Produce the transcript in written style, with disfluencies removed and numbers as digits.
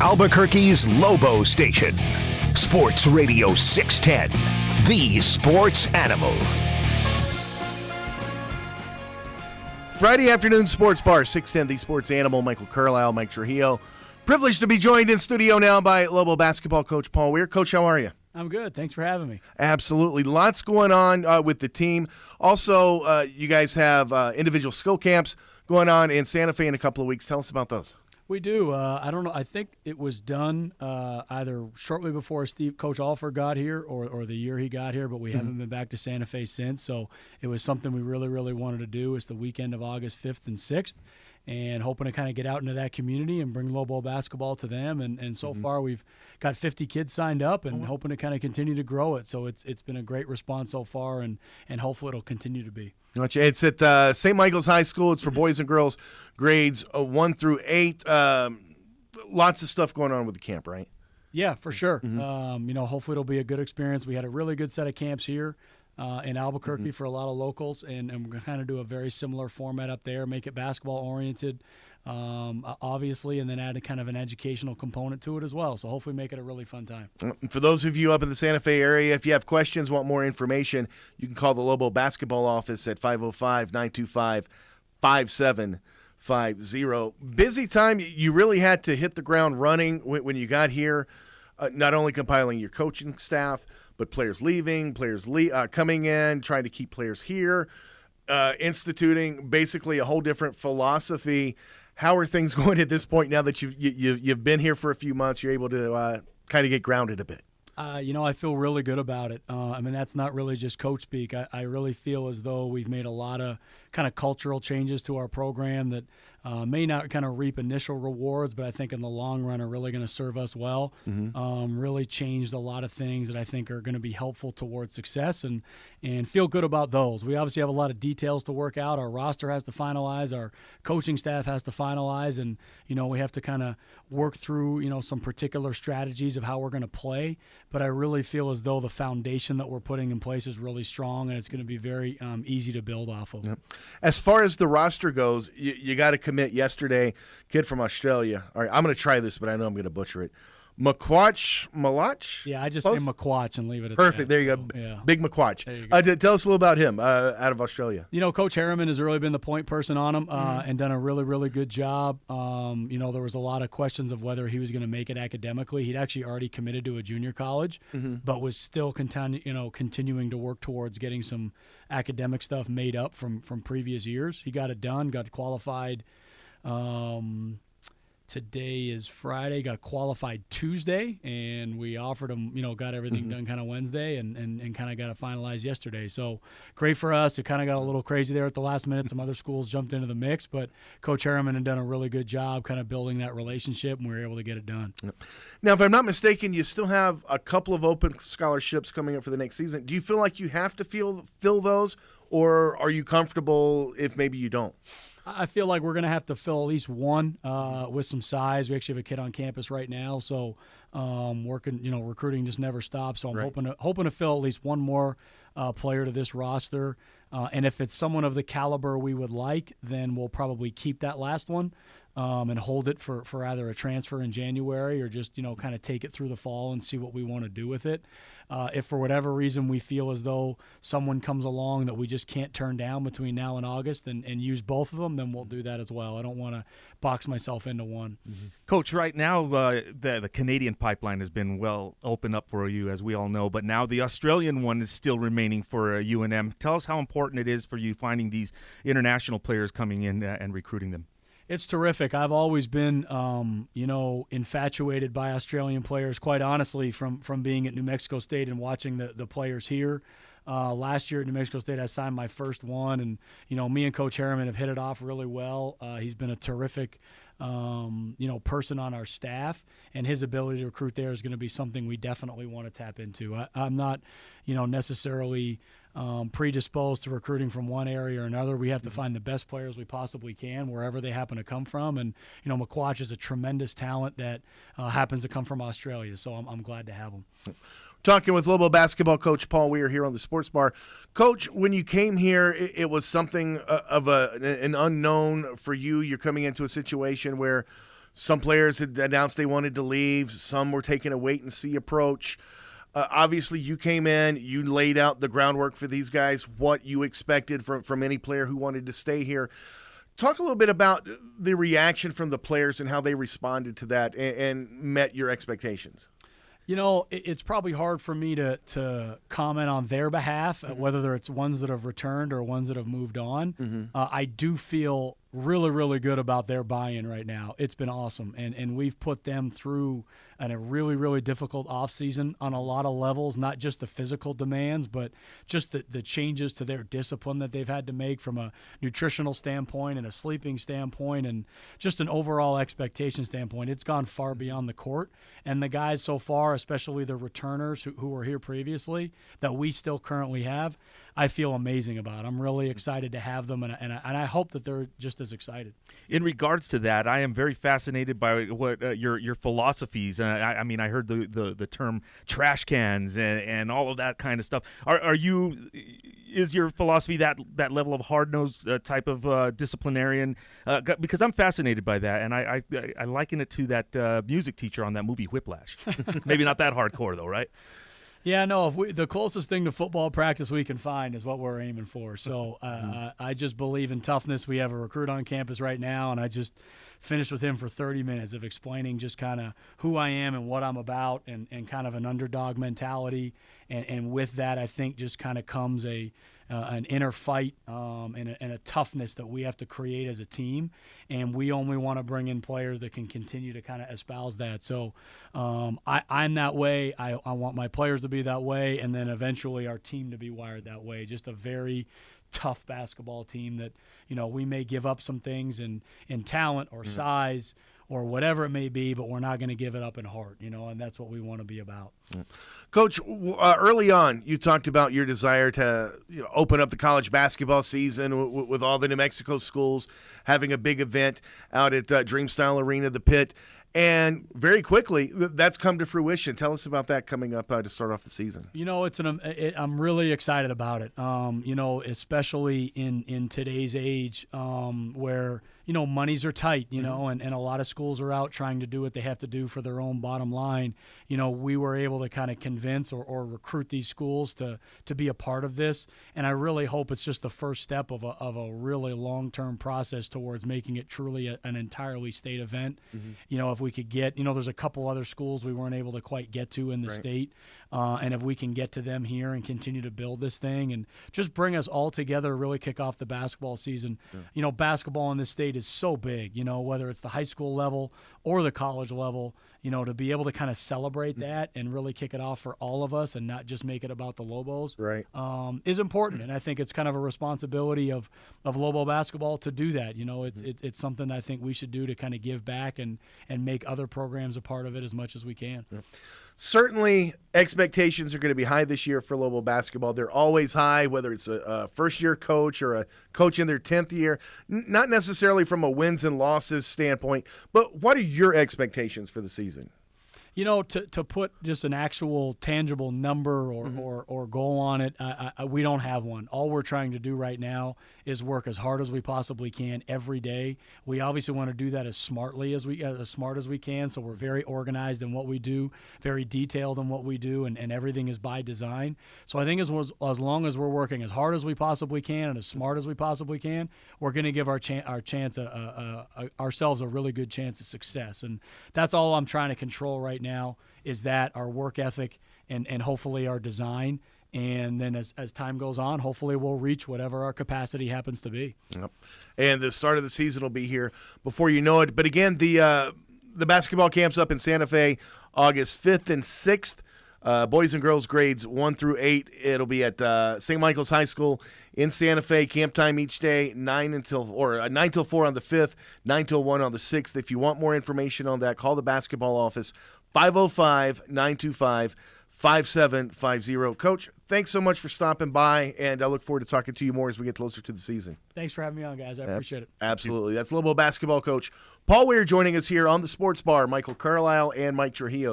Albuquerque's Lobo station. Sports Radio 610, the sports animal. Friday afternoon sports bar, 610, the sports animal. Michael Carlisle, Mike Trujillo. Privileged to be joined in studio now by Lobo basketball coach Paul Weir. Coach, how are you? I'm good. Thanks for having me. Absolutely. Lots going on with the team. Also, you guys have individual skill camps going on in Santa Fe in a couple of weeks. Tell us about those. We do. I don't know. I think it was done either shortly before Coach Alford got here or the year he got here, but we haven't been back to Santa Fe since. So it was something we really, really wanted to do. It's the weekend of August 5th and 6th. And hoping to kind of get out into that community and bring Lobo basketball to them. And so far we've got 50 kids signed up and hoping to kind of continue to grow it. So it's been a great response so far, and hopefully it'll continue to be. Gotcha. It's at St. Michael's High School. It's for boys and girls, grades 1 through 8. Lots of stuff going on with the camp, right? Yeah, for sure. Hopefully it'll be a good experience. We had a really good set of camps here in Albuquerque for a lot of locals, and we're going to kind of do a very similar format up there, make it basketball-oriented, obviously, and then add a kind of an educational component to it as well. So hopefully make it a really fun time. For those of you up in the Santa Fe area, if you have questions, want more information, you can call the Lobo basketball office at 505-925-5750. Busy time. You really had to hit the ground running when you got here, not only compiling your coaching staff, but players leaving, players coming in, trying to keep players here, instituting basically a whole different philosophy. How are things going at this point now that you've been here for a few months? You're able to kind of get grounded a bit. I feel really good about it. That's not really just coach speak. I really feel as though we've made a lot of kind of cultural changes to our program that may not kind of reap initial rewards, but I think in the long run are really going to serve us well. Really changed a lot of things that I think are going to be helpful towards success, and feel good about those. We obviously have a lot of details to work out. Our roster has to finalize. Our coaching staff has to finalize, and we have to kind of work through some particular strategies of how we're going to play. But I really feel as though the foundation that we're putting in place is really strong, and it's going to be very easy to build off of. Yep. As far as the roster goes, you got to commit yesterday. Kid from Australia. All right, I'm going to try this, but I know I'm going to butcher it. Malach? Yeah, I just say Maquach and leave it at Perfect. that. There you go. Yeah. Big Maquach. Tell us a little about him out of Australia. Coach Harriman has really been the point person on him and done a really, really good job. There was a lot of questions of whether he was going to make it academically. He'd actually already committed to a junior college, but was still continuing to work towards getting some academic stuff made up from previous years. He got it done, got qualified. Today is Friday, got qualified Tuesday, and we offered him, got everything done kind of Wednesday and kind of got it finalized yesterday. So great for us. It kind of got a little crazy there at the last minute. Some other schools jumped into the mix, but Coach Harriman had done a really good job kind of building that relationship, and we were able to get it done. Now, if I'm not mistaken, you still have a couple of open scholarships coming up for the next season. Do you feel like you have to fill those, or are you comfortable if maybe you don't? I feel like we're going to have to fill at least one with some size. We actually have a kid on campus right now, so recruiting just never stops. So I'm hoping to fill at least one more player to this roster. And if it's someone of the caliber we would like, then we'll probably keep that last one and hold it for either a transfer in January or just, kind of take it through the fall and see what we want to do with it. If for whatever reason we feel as though someone comes along that we just can't turn down between now and August and use both of them, then we'll do that as well. I don't want to box myself into one. Coach, right now the Canadian pipeline has been well opened up for you, as we all know, but now the Australian one is still remaining for UNM. Tell us how important it is for you finding these international players coming in and recruiting them. It's terrific. I've always been, infatuated by Australian players, quite honestly, from being at New Mexico State and watching the players here. Last year at New Mexico State, I signed my first one, and, me and Coach Harriman have hit it off really well. He's been a terrific person on our staff, and his ability to recruit there is going to be something we definitely want to tap into. I'm not, necessarily predisposed to recruiting from one area or another. We have to find the best players we possibly can wherever they happen to come from. And, Maquach is a tremendous talent that happens to come from Australia, so I'm glad to have him. Talking with Lobo basketball coach Paul Weir here on the Sports Bar. Coach, when you came here, it was something of an unknown for you. You're coming into a situation where Some players had announced they wanted to leave. Some were taking a wait-and-see approach. Obviously, you came in, you laid out the groundwork for these guys, what you expected from any player who wanted to stay here. Talk a little bit about the reaction from the players and how they responded to that and met your expectations. You know, it's probably hard for me to comment on their behalf, whether it's ones that have returned or ones that have moved on. I do feel really, really good about their buy-in right now. It's been awesome, and we've put them through a really, really difficult offseason on a lot of levels, not just the physical demands, but just the changes to their discipline that they've had to make from a nutritional standpoint and a sleeping standpoint and just an overall expectation standpoint. It's gone far beyond the court, and the guys so far, especially the returners who were here previously that we still currently have, I feel amazing about. I'm really excited to have them, and I hope that they're just as excited. In regards to that, I am very fascinated by what your philosophies. I mean, I heard the term trash cans and all of that kind of stuff. Is your philosophy that level of hard-nosed type of disciplinarian? Because I'm fascinated by that, and I liken it to that music teacher on that movie Whiplash. Maybe not that hardcore, though, right? Yeah, no, the closest thing to football practice we can find is what we're aiming for. So I just believe in toughness. We have a recruit on campus right now, and I just finished with him for 30 minutes of explaining just kind of who I am and what I'm about and kind of an underdog mentality. And with that, I think just kind of comes an inner fight and a toughness that we have to create as a team. And we only want to bring in players that can continue to kind of espouse that. So I'm that way. I want my players to be that way, and then eventually our team to be wired that way. Just a very tough basketball team that, you know, we may give up some things in talent or size or whatever it may be, but we're not going to give it up in heart, you know, and that's what we want to be about. Coach, early on, you talked about your desire to open up the college basketball season with all the New Mexico schools, having a big event out at Dreamstyle Arena, the Pit, and very quickly that's come to fruition. Tell us about that coming up to start off the season. You know, I'm really excited about it, you know, especially in today's age where, you know, monies are tight, you know, and a lot of schools are out trying to do what they have to do for their own bottom line. You know, we were able to kind of convince or recruit these schools to be a part of this, and I really hope it's just the first step of a really long-term process towards making it truly an entirely state event. You know, if we could get, you know, there's a couple other schools we weren't able to quite get to in the state, and if we can get to them here and continue to build this thing and just bring us all together, really kick off the basketball season. You know, basketball in this state is so big, you know, whether it's the high school level or the college level, you know, to be able to kind of celebrate that and really kick it off for all of us and not just make it about the Lobos is important. And I think it's kind of a responsibility of Lobo basketball to do that. You know, it's something I think we should do to kind of give back and make other programs a part of it as much as we can. Certainly, expectations are going to be high this year for Lobo basketball. They're always high, whether it's a first-year coach or a coach in their 10th year, not necessarily from a wins and losses standpoint, but what are your expectations for the season? You know, to put just an actual tangible number or goal on it, we don't have one. All we're trying to do right now is work as hard as we possibly can every day. We obviously want to do that as smart as we can. So we're very organized in what we do, very detailed in what we do, and everything is by design. So I think as long as we're working as hard as we possibly can and as smart as we possibly can, we're going to give ourselves a really good chance of success. And that's all I'm trying to control right now, is that our work ethic and hopefully our design. And then as time goes on, hopefully we'll reach whatever our capacity happens to be. Yep. And the start of the season will be here before you know it. But again, the basketball camp's up in Santa Fe August 5th and 6th. Boys and girls grades 1 through 8. It'll be at St. Michael's High School in Santa Fe. Camp time each day, 9 till 4 on the 5th, 9 till 1 on the 6th. If you want more information on that, call the basketball office, 505-925-5750. Coach, thanks so much for stopping by, and I look forward to talking to you more as we get closer to the season. Thanks for having me on, guys. I appreciate it. Absolutely. That's Lobo basketball coach Paul Weir joining us here on the Sports Bar. Michael Carlisle and Mike Trujillo.